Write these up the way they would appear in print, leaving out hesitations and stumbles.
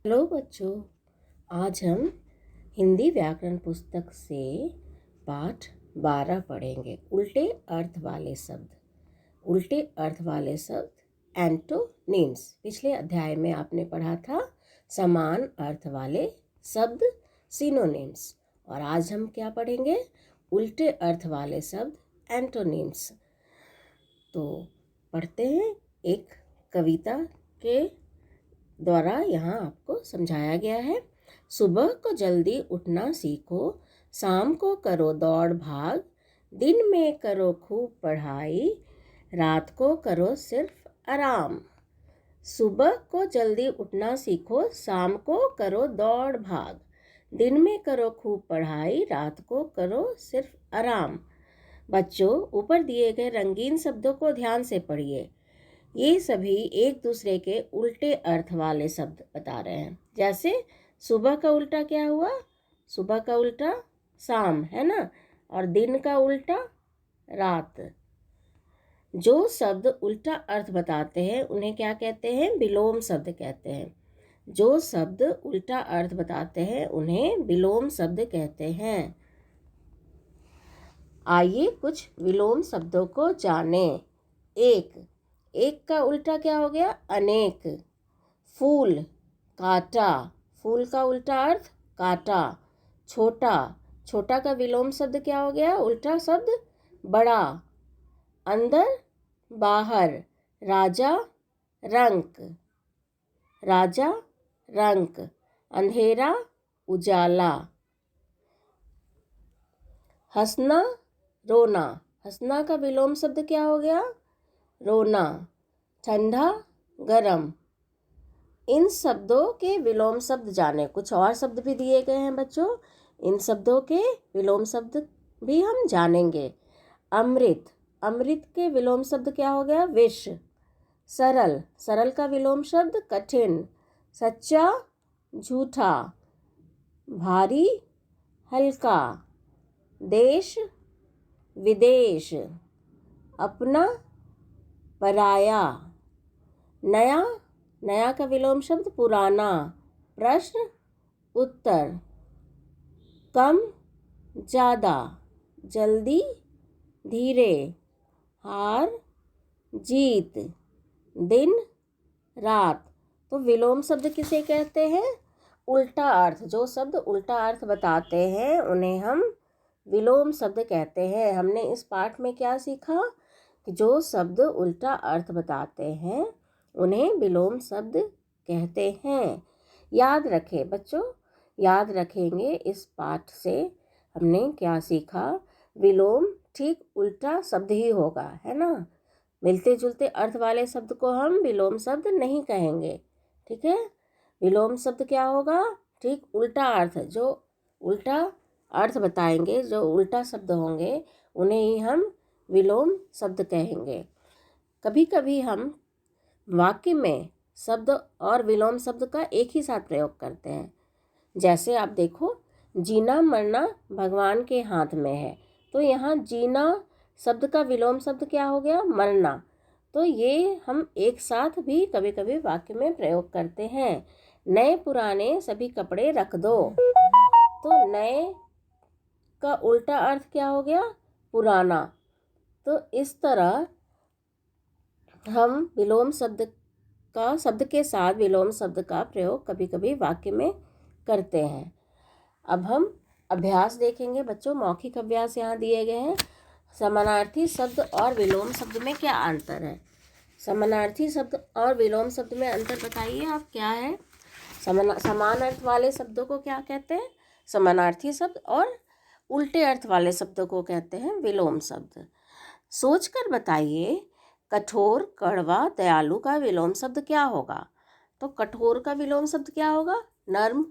Hello बच्चों, आज हम हिंदी व्याकरण पुस्तक से पाठ 12 पढ़ेंगे। उल्टे अर्थ वाले शब्द। उल्टे अर्थ वाले शब्द एंटोनिम्स। पिछले अध्याय में आपने पढ़ा था समान अर्थ वाले शब्द सिनोनिम्स, और आज हम क्या पढ़ेंगे? उल्टे अर्थ वाले शब्द एंटोनिम्स। तो पढ़ते हैं। एक कविता के द्वारा यहाँ आपको समझाया गया है। सुबह को जल्दी उठना सीखो, शाम को करो दौड़ भाग, दिन में करो खूब पढ़ाई, रात को करो सिर्फ आराम। सुबह को जल्दी उठना सीखो, शाम को करो दौड़ भाग, दिन में करो खूब पढ़ाई, रात को करो सिर्फ आराम। बच्चों, ऊपर दिए गए रंगीन शब्दों को ध्यान से पढ़िए। ये सभी एक दूसरे के उल्टे अर्थ वाले शब्द बता रहे हैं। जैसे सुबह का उल्टा क्या हुआ? सुबह का उल्टा शाम, है ना? और दिन का उल्टा रात। जो शब्द उल्टा अर्थ बताते हैं उन्हें क्या कहते हैं? विलोम शब्द कहते हैं। जो शब्द उल्टा अर्थ बताते हैं उन्हें विलोम शब्द कहते हैं। आइए कुछ विलोम शब्दों को जानें। एक का उल्टा क्या हो गया? अनेक। फूल, कांटा। फूल का उल्टा अर्थ कांटा। छोटा, छोटा का विलोम शब्द क्या हो गया? उल्टा शब्द बड़ा। अंदर, बाहर। राजा, रंक। राजा, रंक। अंधेरा, उजाला। हंसना, रोना। हंसना का विलोम शब्द क्या हो गया? रोना। ठंडा, गरम। इन शब्दों के विलोम शब्द जाने। कुछ और शब्द भी दिए गए हैं बच्चों, इन शब्दों के विलोम शब्द भी हम जानेंगे। अमृत, अमृत के विलोम शब्द क्या हो गया? विष। सरल, सरल का विलोम शब्द कठिन। सच्चा, झूठा। भारी, हल्का। देश, विदेश। अपना, पराया। नया, नया का विलोम शब्द पुराना। प्रश्न, उत्तर। कम, ज़्यादा। जल्दी, धीरे। हार, जीत। दिन, रात। तो विलोम शब्द किसे कहते हैं? उल्टा अर्थ। जो शब्द उल्टा अर्थ बताते हैं उन्हें हम विलोम शब्द कहते हैं। हमने इस पाठ में क्या सीखा? कि जो शब्द उल्टा अर्थ बताते हैं उन्हें विलोम शब्द कहते हैं। याद रखें बच्चों, याद रखेंगे इस पाठ से हमने क्या सीखा? विलोम ठीक उल्टा शब्द ही होगा, है ना? मिलते जुलते अर्थ वाले शब्द को हम विलोम शब्द नहीं कहेंगे, ठीक है? विलोम शब्द क्या होगा? ठीक उल्टा अर्थ। जो उल्टा अर्थ बताएंगे, जो उल्टा शब्द होंगे, उन्हें ही हम विलोम शब्द कहेंगे। कभी कभी हम वाक्य में शब्द और विलोम शब्द का एक ही साथ प्रयोग करते हैं। जैसे आप देखो, जीना मरना भगवान के हाथ में है। तो यहाँ जीना शब्द का विलोम शब्द क्या हो गया? मरना। तो ये हम एक साथ भी कभी कभी वाक्य में प्रयोग करते हैं। नए पुराने सभी कपड़े रख दो। तो नए का उल्टा अर्थ क्या हो गया? पुराना। तो इस तरह हम विलोम शब्द के साथ विलोम शब्द का प्रयोग कभी कभी वाक्य में करते हैं। अब हम अभ्यास देखेंगे बच्चों। मौखिक अभ्यास यहाँ दिए गए हैं। समानार्थी शब्द और विलोम शब्द में क्या अंतर है? समानार्थी शब्द और विलोम शब्द में अंतर बताइए आप, क्या है? समान अर्थ वाले शब्दों को क्या कहते हैं? समानार्थी शब्द। और उल्टे अर्थ वाले शब्दों को कहते हैं विलोम शब्द। सोचकर बताइए, कठोर, कड़वा, दयालु का विलोम शब्द क्या होगा? तो कठोर का विलोम शब्द क्या होगा? नर्म।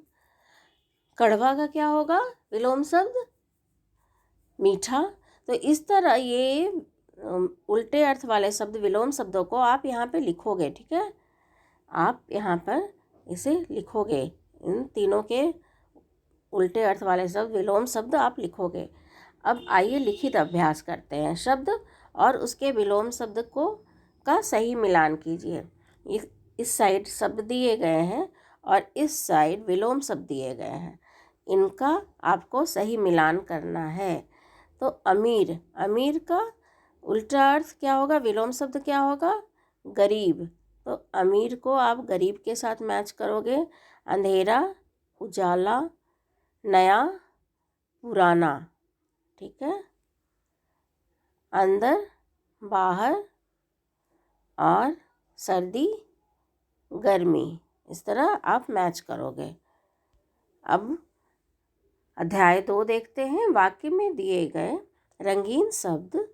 कड़वा का क्या होगा विलोम शब्द? मीठा। तो इस तरह ये उल्टे अर्थ वाले शब्द विलोम शब्दों को आप यहाँ पे लिखोगे, ठीक है? आप यहाँ पर इसे लिखोगे। इन तीनों के उल्टे अर्थ वाले शब्द विलोम शब्द आप लिखोगे। अब आइए लिखित अभ्यास करते हैं। शब्द और उसके विलोम शब्द को का सही मिलान कीजिए। इस साइड शब्द दिए गए हैं और इस साइड विलोम शब्द दिए गए हैं, इनका आपको सही मिलान करना है। तो अमीर, अमीर का उल्टा अर्थ क्या होगा, विलोम शब्द क्या होगा, गरीब। तो अमीर को आप गरीब के साथ मैच करोगे। अंधेरा, उजाला, नया, पुराना, ठीक है। अंदर, बाहर और सर्दी, गर्मी, इस तरह आप मैच करोगे। अब अध्याय 2 देखते हैं। वाक्य में दिए गए रंगीन शब्द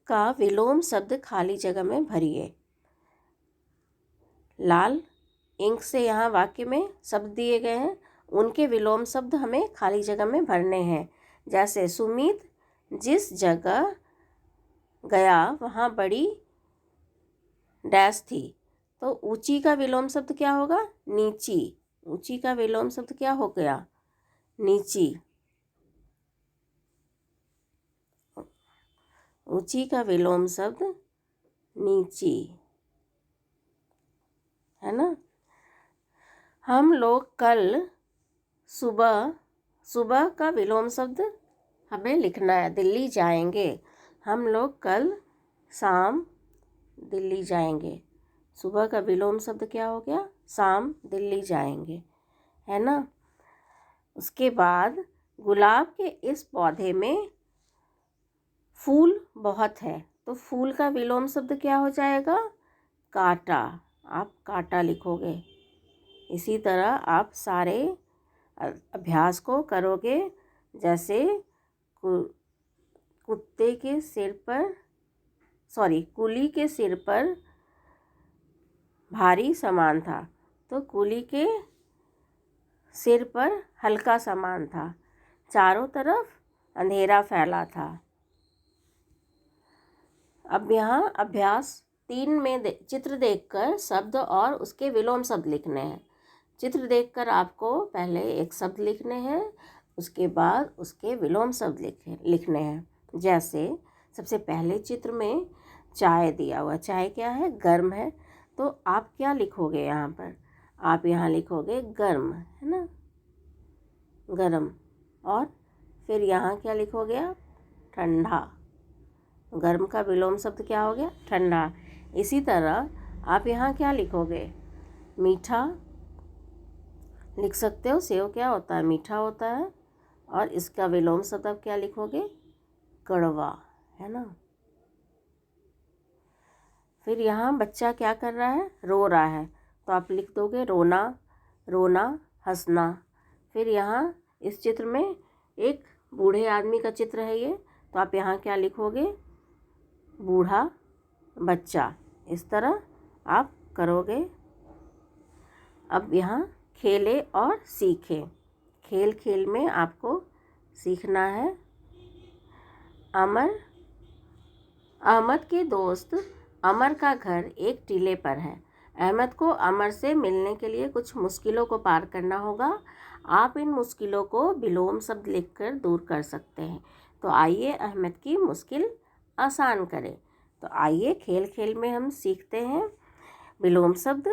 का विलोम शब्द खाली जगह में भरिए। लाल इंक से यहाँ वाक्य में शब्द दिए गए हैं, उनके विलोम शब्द हमें खाली जगह में भरने हैं। जैसे सुमित जिस जगह गया वहाँ बड़ी डैश थी। तो ऊंची का विलोम शब्द क्या होगा, नीची। ऊंची का विलोम शब्द क्या हो गया, नीची। ऊंची का विलोम शब्द नीची, है ना। हम लोग कल सुबह, सुबह का विलोम शब्द हमें लिखना है, दिल्ली जाएंगे। हम लोग कल शाम दिल्ली जाएंगे। सुबह का विलोम शब्द क्या हो गया, शाम दिल्ली जाएंगे, है ना। उसके बाद गुलाब के इस पौधे में फूल बहुत है। तो फूल का विलोम शब्द क्या हो जाएगा, कांटा। आप कांटा लिखोगे। इसी तरह आप सारे अभ्यास को करोगे। जैसे कुत्ते के सिर पर, कुली के सिर पर भारी सामान था। तो कुली के सिर पर हल्का सामान था। चारों तरफ अंधेरा फैला था। अब यहाँ अभ्यास 3 में चित्र देखकर शब्द और उसके विलोम शब्द लिखने हैं। चित्र देखकर आपको पहले एक शब्द लिखने हैं, उसके बाद उसके विलोम शब्द लिखने हैं। जैसे सबसे पहले चित्र में चाय दिया हुआ, चाय क्या है, गर्म है। तो आप क्या लिखोगे यहाँ पर, आप यहाँ लिखोगे गर्म, है ना, गर्म। और फिर यहाँ क्या लिखोगे आप, ठंडा। गर्म का विलोम शब्द क्या हो गया, ठंडा। इसी तरह आप यहाँ क्या लिखोगे, मीठा लिख सकते हो। सेव क्या होता है, मीठा होता है। और इसका विलोम शब्द आप क्या लिखोगे, कड़वा, है ना। फिर यहाँ बच्चा क्या कर रहा है, रो रहा है। तो आप लिख दोगे रोना, रोना, हंसना। फिर यहाँ इस चित्र में एक बूढ़े आदमी का चित्र है ये। तो आप यहाँ क्या लिखोगे, बूढ़ा, बच्चा। इस तरह आप करोगे। अब यहाँ खेले और सीखे। खेल खेल में आपको सीखना है। अहमद के दोस्त अमर का घर एक टीले पर है। अहमद को अमर से मिलने के लिए कुछ मुश्किलों को पार करना होगा। आप इन मुश्किलों को विलोम शब्द लिखकर दूर कर सकते हैं। तो आइए अहमद की मुश्किल आसान करें। तो आइए खेल खेल में हम सीखते हैं विलोम शब्द।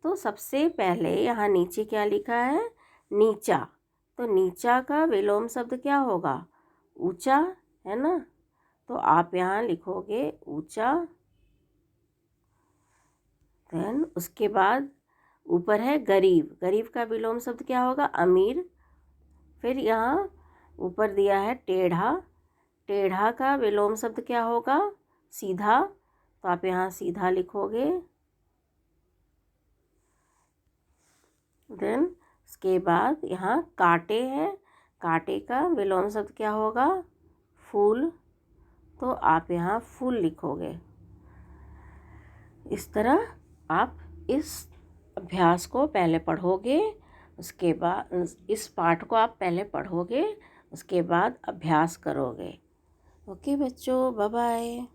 तो सबसे पहले यहाँ नीचे क्या लिखा है, नीचा। तो नीचा का विलोम शब्द क्या होगा, ऊंचा, है ना। तो आप यहाँ लिखोगे ऊंचा। देन उसके बाद ऊपर है गरीब। गरीब का विलोम शब्द क्या होगा, अमीर। फिर यहाँ ऊपर दिया है टेढ़ा। टेढ़ा का विलोम शब्द क्या होगा, सीधा। तो आप यहाँ सीधा लिखोगे। देन उसके बाद यहाँ कांटे हैं। कांटे का विलोम शब्द क्या होगा, फूल। तो आप यहाँ फूल लिखोगे। इस तरह आप इस अभ्यास को पहले पढ़ोगे, उसके बाद इस पाठ को आप पहले पढ़ोगे, उसके बाद अभ्यास करोगे। ओके बच्चों, बाय बाय।